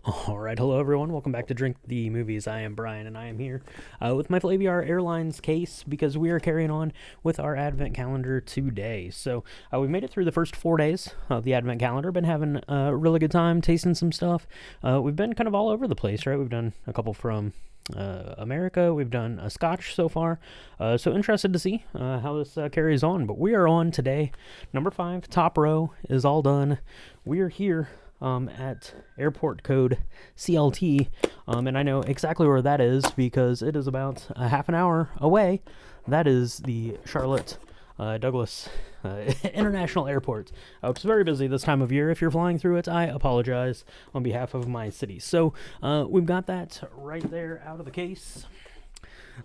All right, hello everyone. Welcome back to Drink the Movies. I am Brian, and I am here with my Flaviar Airlines case because we are carrying on with our Advent Calendar today. So we made it through the first 4 days of the Advent Calendar. Been having a really good time tasting some stuff. We've been kind of all over the place, right? We've done a couple from America. We've done a Scotch so far. So interested to see how this carries on. But we are on today. Number 5, top row is all done. We are here at airport code CLT, and I know exactly where that is because it is about a half an hour away. That is the Charlotte Douglas International Airport. It's very busy this time of year. If you're flying through it, I apologize on behalf of my city. So we've got that right there out of the case.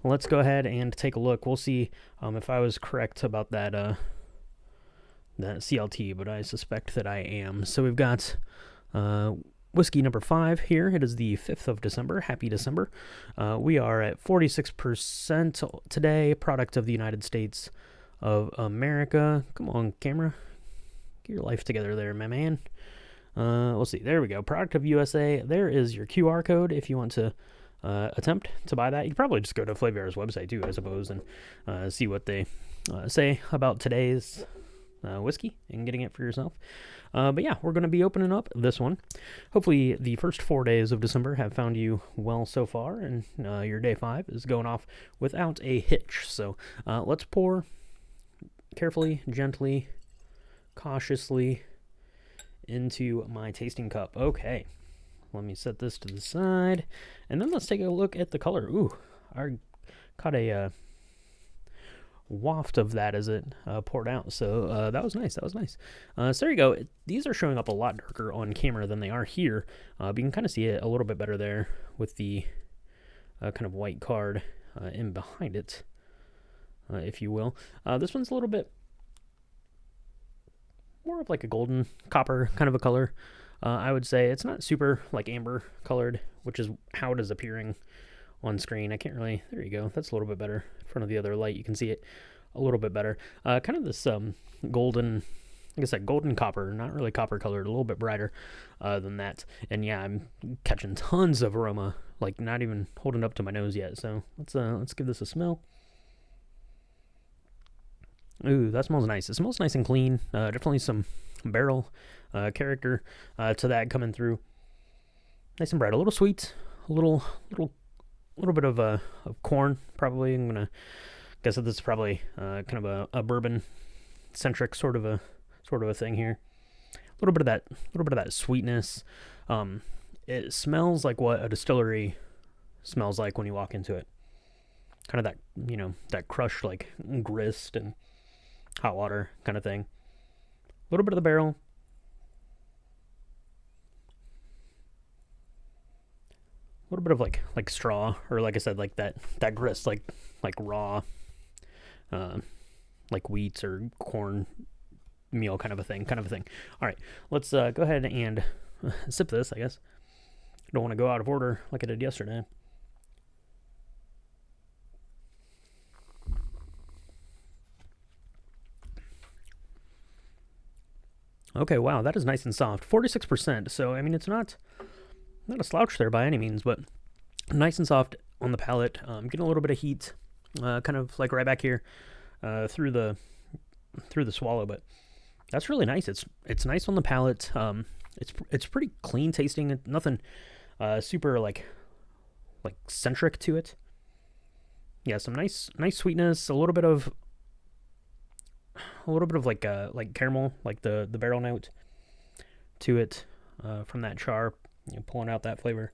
Let's go ahead and take a look. We'll see if I was correct about that CLT, but I suspect that I am. So we've got whiskey number 5 here. It is the 5th of December. Happy December. We are at 46% today, product of the United States of America. Come on, camera. Get your life together there, my man. We'll see. There we go. Product of USA. There is your QR code if you want to attempt to buy that. You could probably just go to Flaviar's website too, I suppose, and see what they say about today's whiskey and getting it for yourself. But yeah, we're going to be opening up this one. Hopefully the first 4 days of December have found you well so far, and your day 5 is going off without a hitch. So let's pour carefully, gently, cautiously into my tasting cup. Okay, let me set this to the side, and then let's take a look at the color. Ooh, I caught a waft of that as it poured out, so that was nice. So there you go. These are showing up a lot darker on camera than they are here, but you can kind of see it a little bit better there with the kind of white card in behind it, if you will. This one's a little bit more of like a golden copper kind of a color. I would say it's not super like amber colored, which is how it is appearing on screen. I can't really, there you go, that's a little bit better in front of the other light. You can see it a little bit better. Kind of this golden, like I said, golden copper, not really copper colored, a little bit brighter than that. And yeah, I'm catching tons of aroma, like not even holding up to my nose yet. So let's give this a smell. Ooh, that smells nice. It smells nice and clean. Definitely some barrel character to that coming through. Nice and bright, a little sweet, a little bit of corn, probably. I'm gonna guess that this is probably kind of a bourbon centric sort of a thing here. A little bit of that sweetness. It smells like what a distillery smells like when you walk into it. Kind of that, that crushed like grist and hot water kind of thing. A little bit of the barrel. A little bit of like straw, or like I said, like that grist, like raw, like wheat or corn meal kind of a thing. All right, let's go ahead and sip this. I guess don't want to go out of order like I did yesterday. Okay, wow, that is nice and soft. 46%. So I mean, it's not a slouch there by any means, but nice and soft on the palate. Getting a little bit of heat, kind of like right back here through the swallow, but that's really nice. It's nice on the palate. It's pretty clean tasting. Nothing super like centric to it. Yeah, some nice sweetness. A little bit of like caramel, like the barrel note to it from that char. Pulling out that flavor.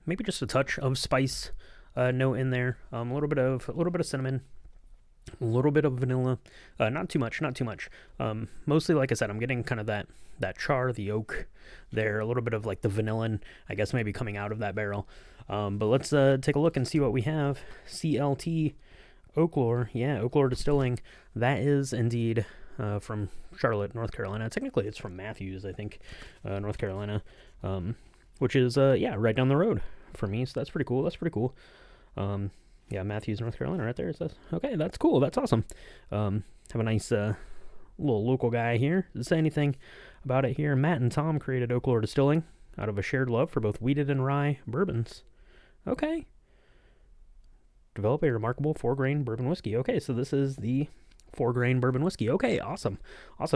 Maybe just a touch of spice note in there. A little bit of cinnamon, a little bit of vanilla. Not too much. Mostly, like I said, I'm getting kind of that char, the oak there. A little bit of like the vanillin, I guess, maybe coming out of that barrel. But let's take a look and see what we have. CLT Oaklore. Yeah, Oaklore Distilling. That is indeed from Charlotte, North Carolina. Technically, it's from Matthews, I think, North Carolina, which is, right down the road for me, so that's pretty cool. Yeah, Matthews, North Carolina, right there. It says, okay, that's cool. That's awesome. Have a nice little local guy here. Does it say anything about it here? Matt and Tom created Oaklore Distilling out of a shared love for both wheated and rye bourbons. Okay. Develop a remarkable 4-grain bourbon whiskey. Okay, so this is the 4-grain bourbon whiskey. Okay, awesome.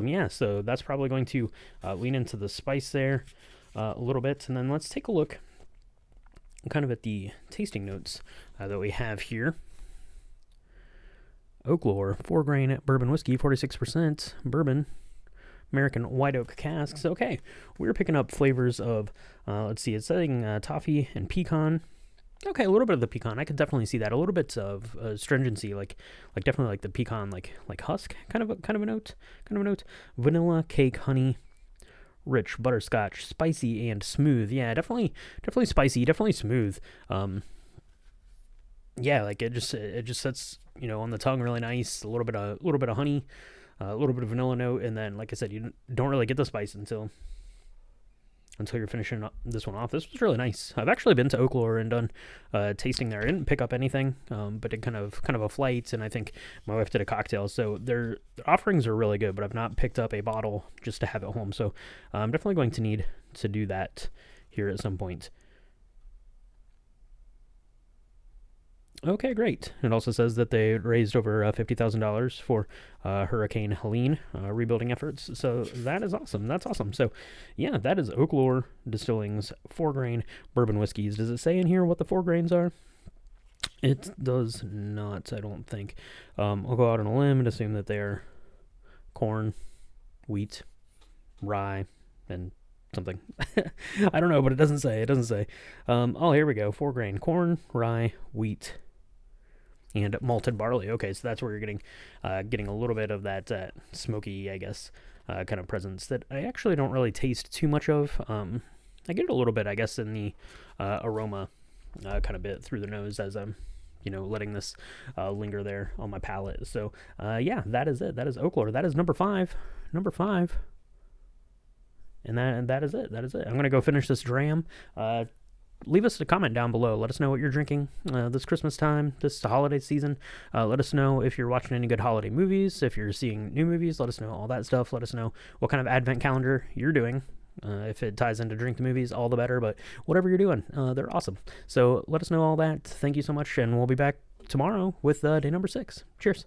Yeah, so that's probably going to lean into the spice there a little bit. And then let's take a look kind of at the tasting notes that we have here. Oaklore 4-grain bourbon whiskey, 46% bourbon, American white oak casks. Okay, we're picking up flavors of, let's see, it's saying toffee and pecan. Okay, a little bit of the pecan. I could definitely see that. A little bit of stringency, like definitely like the pecan, like husk kind of a note. Vanilla, cake, honey, rich, butterscotch, spicy and smooth. Yeah, definitely spicy, definitely smooth. Yeah, like it just sets, on the tongue really nice. A little bit of honey, a little bit of vanilla note, and then like I said, you don't really get the spice until you're finishing this one off. This was really nice. I've actually been to Oaklore and done tasting there. I didn't pick up anything, but did kind of a flight, and I think my wife did a cocktail. So their offerings are really good, but I've not picked up a bottle just to have at home. So I'm definitely going to need to do that here at some point. Okay, great. It also says that they raised over $50,000 for Hurricane Helene rebuilding efforts. So that is awesome. That's awesome. So yeah, that is Oaklore Distilling's 4-grain bourbon whiskeys. Does it say in here what the 4 grains are? It does not, I don't think. I'll go out on a limb and assume that they're corn, wheat, rye, and something. I don't know, but it doesn't say. Oh, here we go. 4-grain corn, rye, wheat, and malted barley. Okay, so that's where you're getting a little bit of that smoky, I guess, kind of presence that I actually don't really taste too much of. I get it a little bit, I guess, in the aroma kind of bit through the nose as I'm, letting this linger there on my palate. So, yeah, that is it. That is Oaklore. That is number 5. And that is it. I'm going to go finish this dram. Leave us a comment down below. Let us know what you're drinking this Christmas time, this holiday season. Let us know if you're watching any good holiday movies, if you're seeing new movies. Let us know all that stuff. Let us know what kind of Advent calendar you're doing. If it ties into drink the movies, all the better. But whatever you're doing, they're awesome. So let us know all that. Thank you so much, and we'll be back tomorrow with day number 6. Cheers.